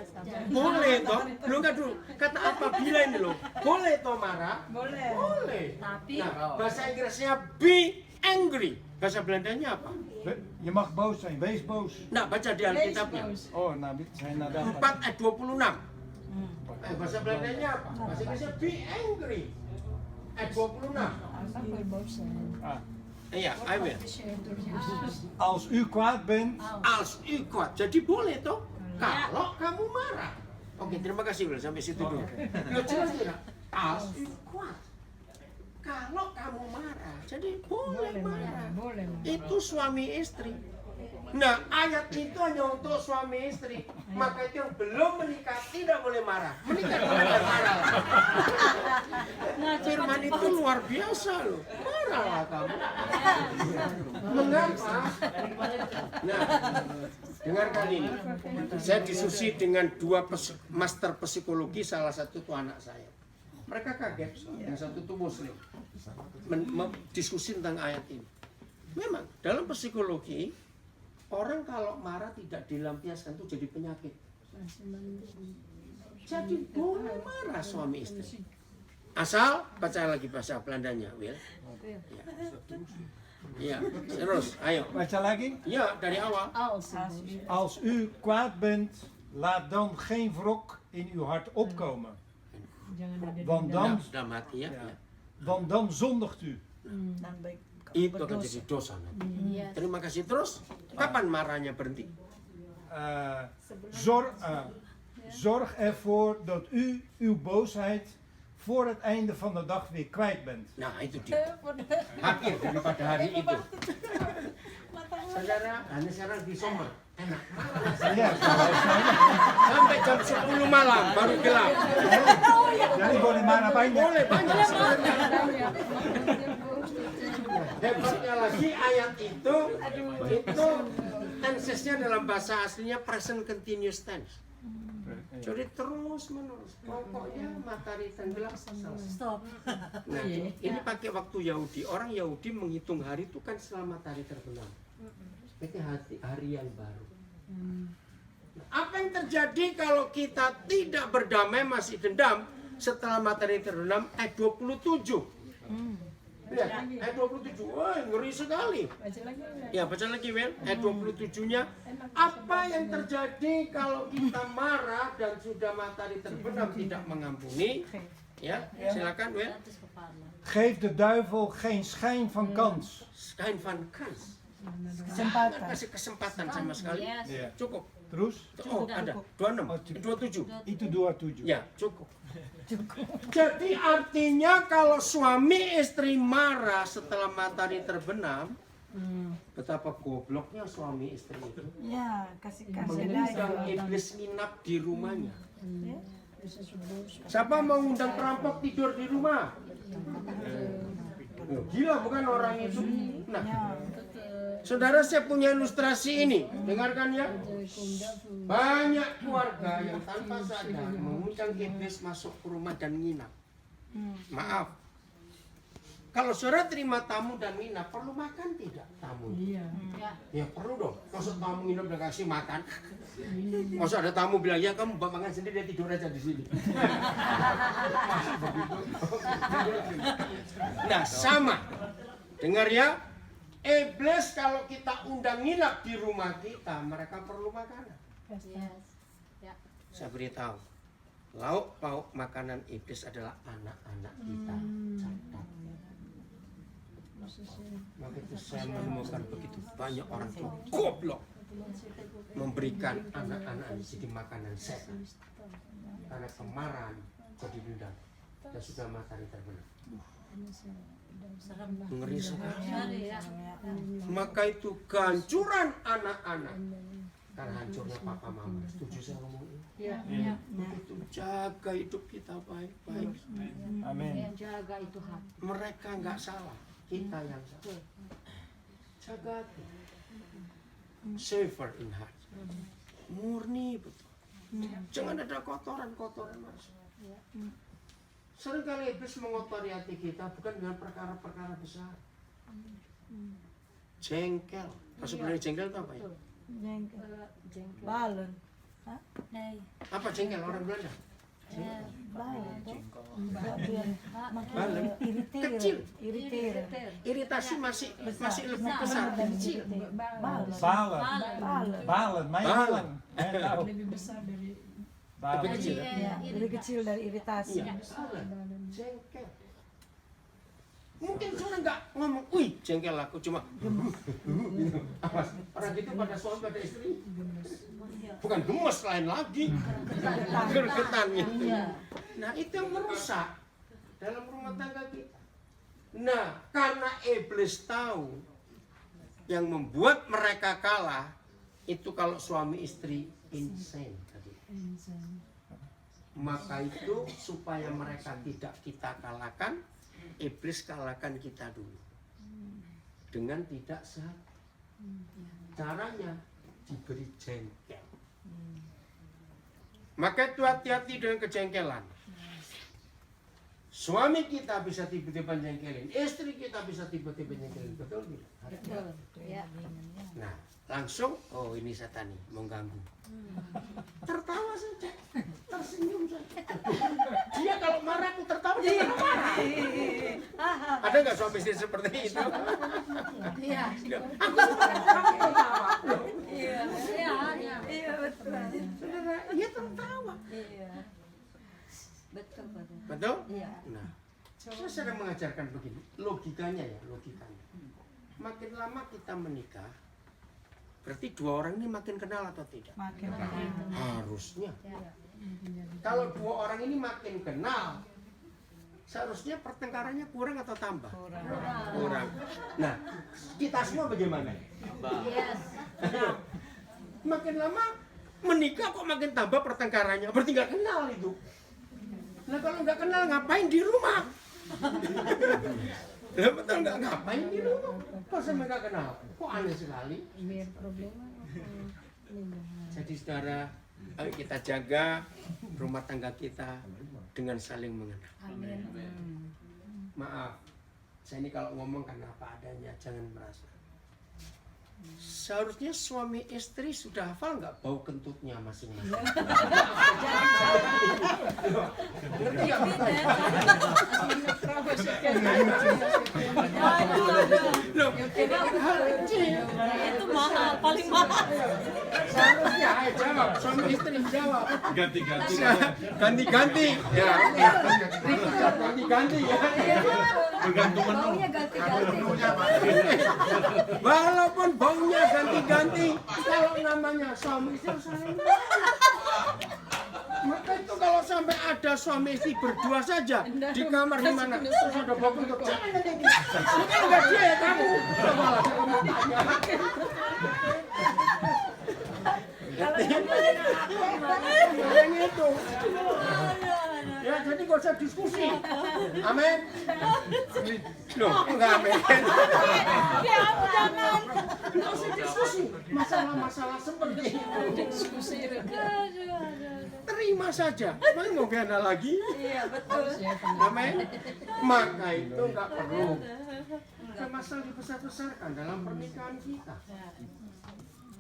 boleh toh? Lu enggak dulu. Kata apabila ini loh. Boleh toh marah? Boleh. Tapi Nah, bahasa Inggrisnya be angry. Bahasa Belandanya apa? Je mag boos zijn, wees boos. Nah, baca di Alkitabnya. Oh, nou, saya nggak dapat. 4 ayat 26. Bahasa Belandanya apa? Bahasa Inggrisnya be angry. Ayat 26. Ah. Iya, I will. Als u kwaad bent, Als u kuat. Jadi boleh toh? Kalau kamu marah. Oke, terima kasih Wil. Sampai situ dulu. Lo jelas tidak? Als u kuat. Kalau kamu marah. Jadi boleh marah. Itu suami istri. Nah, ayat itu hanya untuk suami istri. Maka itu yang belum menikah tidak boleh marah. Menikah tidak marah. Firman itu luar biasa loh. Marahlah kamu. Mengapa? Nah, dengarkan ini. Saya diskusi dengan dua master psikologi, salah satu itu anak saya. Mereka kaget, yang satu itu muslim. Diskusi tentang ayat ini. Memang dalam psikologi, orang kalau marah tidak dilampiaskan itu jadi penyakit. Jadi boleh marah suami istri. Asal baca lagi bahasa Belandanya, Will. Ya, terus, ayo. Baca lagi. Ya, dari awal. Als u kwaad bent, laat dan geen wrok in uw hart opkomen. Want dan, Sudah mati ya. Ja. Want dan zondigt u. Dan baik Itu akan jadi dosa nanti. Terima kasih. Terus, kapan marahnya berhenti? Zorg ervoor dat u uw boosheid voor het einde van de dag weer kwijt bent. Nah, itu dia. Akhir daripada hari itu. Saudara, hanya sekarang di Somber. Enak. Ja, Sampai jam 10 malam baru gelap. jadi boleh marah banyak. Boleh banyak sebenarnya. Hebatnya lagi ayat itu tensesnya dalam bahasa aslinya present continuous tense. Jadi terus menerus. Pokoknya matahari tenggelam selesai. Stop. Nah, ini pakai waktu Yahudi. Orang Yahudi menghitung hari itu kan setelah matahari terbenam. Itu hari yang baru. Nah, apa yang terjadi kalau kita tidak berdamai, masih dendam setelah matahari terbenam? Ayat 27. Lihat, ayat 27. Wah, ngeri sekali. Ya, baca lagi, Wel. Ayat 27-nya. Apa yang terjadi kalau kita marah dan sudah matahari terbenam tidak mengampuni? Ya, silakan, Wel. Geef de duivel geen schijn van kans. Schijn van kans. kesempatan. Jangan kasih kesempatan sama sekali. Ja. Cukup. Terus? Oh, ada. 26, 27. Itu 27. Ya, cukup. Jadi artinya kalau suami istri marah setelah matahari terbenam, betapa gobloknya suami istri itu. Ya, kasih Mengundang lagi. iblis nginap di rumahnya. Ya. Siapa mau undang perampok tidur di rumah? Gila bukan orang itu. Nah, saudara, saya punya ilustrasi ini. Dengarkan ya. Banyak keluarga yang tanpa sadar mengundang iblis masuk ke rumah dan nginap. Maaf. Kalau saudara terima tamu dan nginap, perlu makan tidak tamu? Iya. Ya perlu dong. Maksud tamu nginap dan kasih makan. Maksud ada tamu bilang, ya kamu bawa makan sendiri, dia tidur aja di sini. Nah, sama. Dengar ya. Iblis kalau kita undang nginap di rumah kita, mereka perlu makanan. Saya beritahu, lauk pauk makanan iblis adalah anak-anak kita. Catat. Maka itu saya menemukan begitu banyak orang tua goblok memberikan anak-anak jadi makanan setan karena kemarahan jadi dendam dan sudah matahari terbenam. Ngeri sekali. Maka itu kehancuran anak-anak karena hancurnya papa mama. Setuju saya ngomong ini? Ya. Itu jaga hidup kita baik-baik. Amin. Jaga itu hati. Mereka nggak salah, kita yang salah. Jaga hati. Safer in heart. Murni betul. Jangan ada kotoran-kotoran masuk. Seringkali iblis mengotori hati kita bukan dengan perkara-perkara besar. Jengkel. Maksud sebenarnya jengkel itu apa ya? Jengkel. Balon. Apa jengkel orang Belanda? Balon. Balon. Irriteer. Kecil. Irriteer. Iritasi masih lebih besar. Kecil. Balon. Balen. Balon. Balen. Mijn Balen. balen. Lebih besar dari Lebih Balen. kecil. Ya, lebih kecil dari iritasi. Iya. Jengkel. Mungkin seorang nggak ngomong, wih jengkel aku cuma apa? Orang gitu pada suami pada istri. Bukan gemes lain lagi. Gergetan gitu. Nah itu yang merusak dalam rumah tangga kita. Nah karena iblis tahu yang membuat mereka kalah Itu kalau suami istri insane tadi. Maka itu supaya mereka tidak kita kalahkan, iblis kalahkan kita dulu. Dengan tidak sehat. Caranya diberi jengkel. Maka itu hati-hati dengan kejengkelan. Suami kita bisa tiba-tiba jengkelin, istri kita bisa tiba-tiba jengkelin, betul tidak? Ya. Nah, langsung, oh ini setan nih, mau ganggu. Tertawa saja, tersenyum saja. Dia kalau marah aku tertawa, dia marah. Ada nggak suami istri seperti itu? Iya. Aku tertawa. Iya, betul. Saudara, dia tertawa. Iya. Betul, betul. Betul? Iya. Nah, saya sering mengajarkan begini, logikanya ya, logikanya. Makin lama kita menikah, berarti dua orang ini makin kenal atau tidak? Makin Harusnya. Kalau dua orang ini makin kenal, seharusnya pertengkarannya kurang atau tambah? Kurang. Nah, kita semua bagaimana? Yes. Makin lama menikah kok makin tambah pertengkarannya? Berarti nggak kenal itu. Nah kalau nggak kenal ngapain di rumah? Lah betul nggak ngapain di rumah? Kok sampai nggak kenal? Kok aneh sekali? Jadi saudara, ayo kita jaga rumah tangga kita dengan saling mengenal. Maaf, saya ini kalau ngomong karena apa adanya, jangan merasa. Seharusnya suami istri sudah hafal nggak bau kentutnya masing-masing? Ngerti nggak? Loh, Itu mahal, paling mahal. seharusnya ayo jawab, suami istri jawab. Ganti-ganti. Ganti-ganti. Ya, ganti-ganti ya. Bergantung menu. Maunya ganti-ganti. Walaupun baunya ganti-ganti, kalau namanya suami istri saling. Maka itu kalau sampai ada suami istri berdua saja di kamar di mana terus ada bau kentut, jangan ganti. Ini kan enggak dia ya kamu. Malah yang itu. Ya jadi gak usah diskusi. Amin. Loh, enggak amin. Gak usah diskusi. Masalah-masalah seperti itu. Terima saja. Mau gimana lagi? Iya, betul. Amin. Maka itu enggak perlu. Ada masalah dibesar-besarkan dalam pernikahan kita.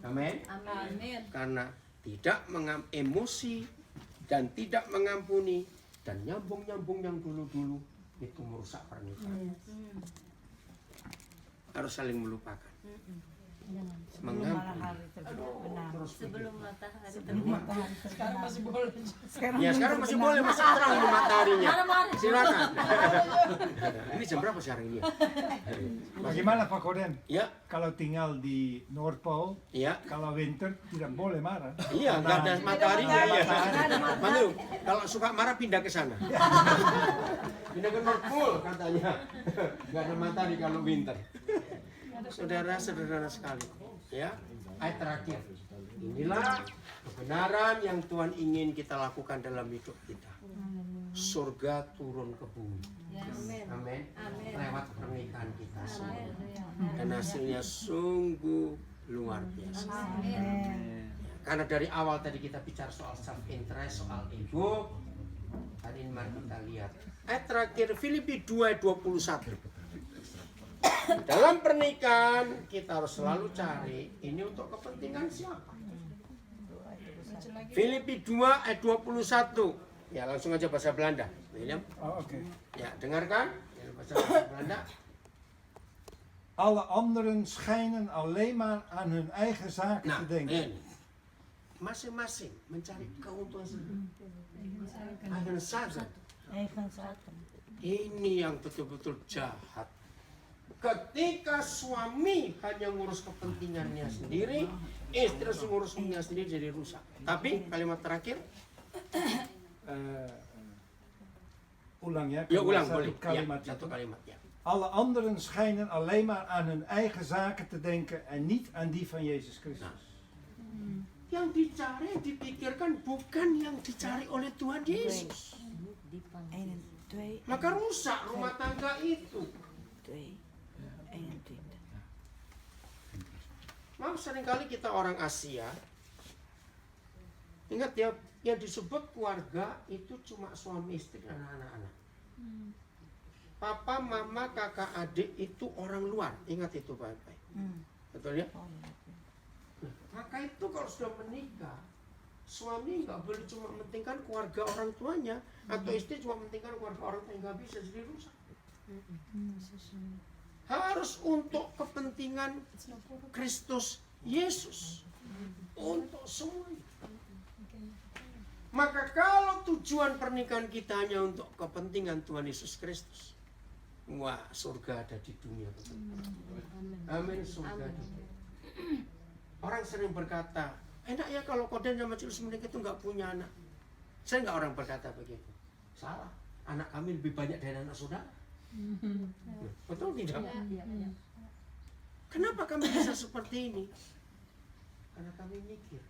Amin. Amin. Karena tidak emosi dan tidak mengampuni dan nyambung-nyambung yang dulu-dulu itu merusak pernikahan. Harus saling melupakan. Mengampuni. Sebelum matahari Sekarang masih boleh. Ya sekarang masih boleh, masih terang di mataharinya. Silakan. Ini jam berapa sekarang ini? Bagaimana Pak Koden? Ya, Kalau tinggal di Noordpool, ya. kalau winter tidak boleh marah. Iya, nggak ada mataharinya ya. Manu, kalau suka marah pindah ke sana. Pindah ke North Pole katanya. Nggak ada matahari kalau winter. Saudara-saudara sekali, ya. Ayat terakhir. Inilah kebenaran yang Tuhan ingin kita lakukan dalam hidup kita. Surga turun ke bumi. Amin. Lewat pernikahan kita semua. Dan hasilnya sungguh luar biasa. Karena dari awal tadi kita bicara soal self interest, soal ego. Hari ini mari kita lihat. Ayat terakhir Filipi 2 ayat 21. Dalam pernikahan kita harus selalu cari ini untuk kepentingan siapa? Filipi 2 ayat 21. Ya langsung aja bahasa Belanda. William. Oh, oké. Ya dengarkan. Ya, bahasa Belanda. Alle anderen schijnen alleen maar aan hun eigen zaken Nah, te denken. ini masing-masing mencari keuntungan sendiri. Ada saja. Eigen zaken. Ini yang betul-betul jahat. Ketika suami hanya ngurus kepentingannya sendiri, istri ngurus kepentingannya sendiri jadi rusak. Tapi kalimat terakhir, Ulang ya. ya ulang satu boleh. kalimat Ya, satu itu. kalimat ya. Alle anderen schijnen alleen maar aan hun eigen zaken te denken en niet aan die van Jezus Christus. Yang dicari, yang dipikirkan bukan yang dicari oleh Tuhan Yesus. 1, 2, Maka rusak rumah tangga itu. 2, 21. Maaf, seringkali kita orang Asia, ingat ya, yang disebut keluarga itu cuma suami istri dan anak-anak. Papa, mama, kakak, adik itu orang luar. Ingat itu baik-baik. Betul ya? Nah, maka itu kalau sudah menikah, suami nggak boleh cuma mementingkan keluarga orang tuanya, atau istri cuma mementingkan keluarga orang tuanya, nggak bisa, jadi rusak. Harus untuk kepentingan Kristus Yesus, untuk semuanya. Maka kalau tujuan pernikahan kita hanya untuk kepentingan Tuhan Yesus Kristus, wah, surga ada di dunia. Amin, surga di dunia. Orang sering berkata, enak ya kalau Koden sama Cilus menikah itu nggak punya anak. Saya nggak orang berkata begitu. Salah. Anak kami lebih banyak dari anak saudara. Betul tidak? Kenapa kami bisa seperti ini? Karena kami mikir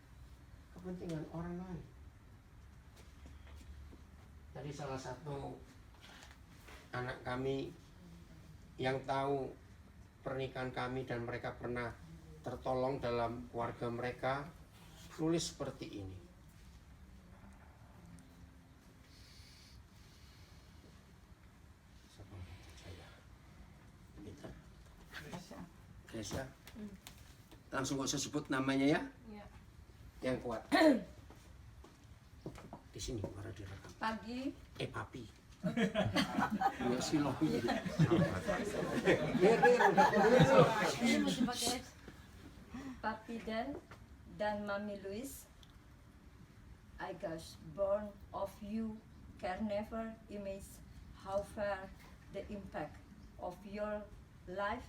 kepentingan orang lain. Tadi salah satu anak kami yang tahu pernikahan kami dan mereka pernah tertolong dalam keluarga mereka, tulis seperti ini. Gracia. Langsung gak usah sebut namanya ya. Yang kuat. Di sini para direkam. Pagi, Papi. Ya silo. Papi dan Mami Louise, I was born of you can never imagine how far the impact of your life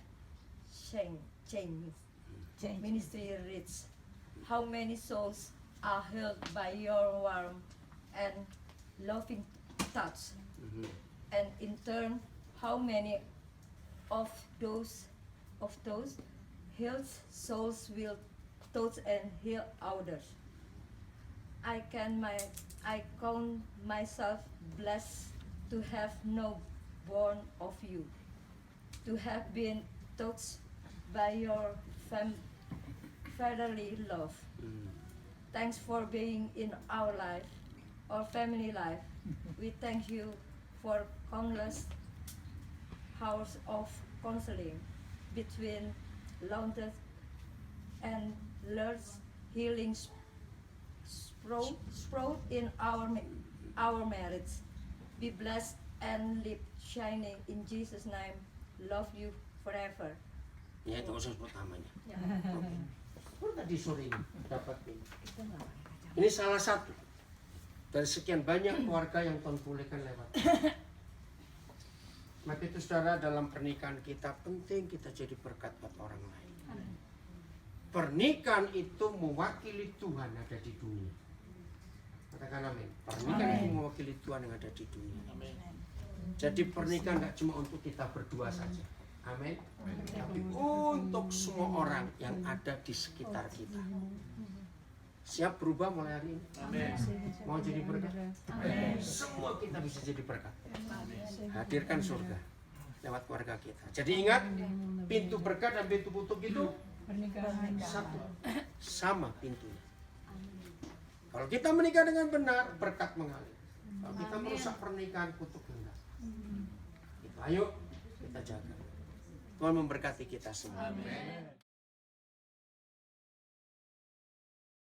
changes. Ministry reach. How many souls are held by your warm and loving touch? And in turn, how many of those healed souls will touch and heal others? I count myself blessed to have no born of you, to have been touched by your fatherly love. Thanks for being in our life, our family life. We thank you for countless hours of counseling between London and Lord's healing sprout in our marriage. Be blessed and live shining in Jesus' name. Love you forever. Ya itu usah sebut namanya. Baru tadi sore ini dapat ini. Ini salah satu dari sekian banyak keluarga yang Tuhan pulihkan lewat. Maka itu saudara, dalam pernikahan kita penting kita jadi berkat buat orang lain. Pernikahan itu mewakili Tuhan ada di dunia. Katakan amin. Pernikahan itu mewakili Tuhan yang ada di dunia. Jadi pernikahan nggak cuma untuk kita berdua saja. Amin. Tapi untuk semua orang yang ada di sekitar kita. Siap berubah mulai hari ini? Amin. Mau jadi berkat? Semua kita bisa jadi berkat. Hadirkan surga lewat keluarga kita. Jadi ingat, pintu berkat dan pintu kutuk itu satu, sama pintunya. Kalau kita menikah dengan benar, berkat mengalir. Kalau kita merusak pernikahan, kutuk hendak. Ayo kita jaga. Tuhan memberkati kita semua. Amin.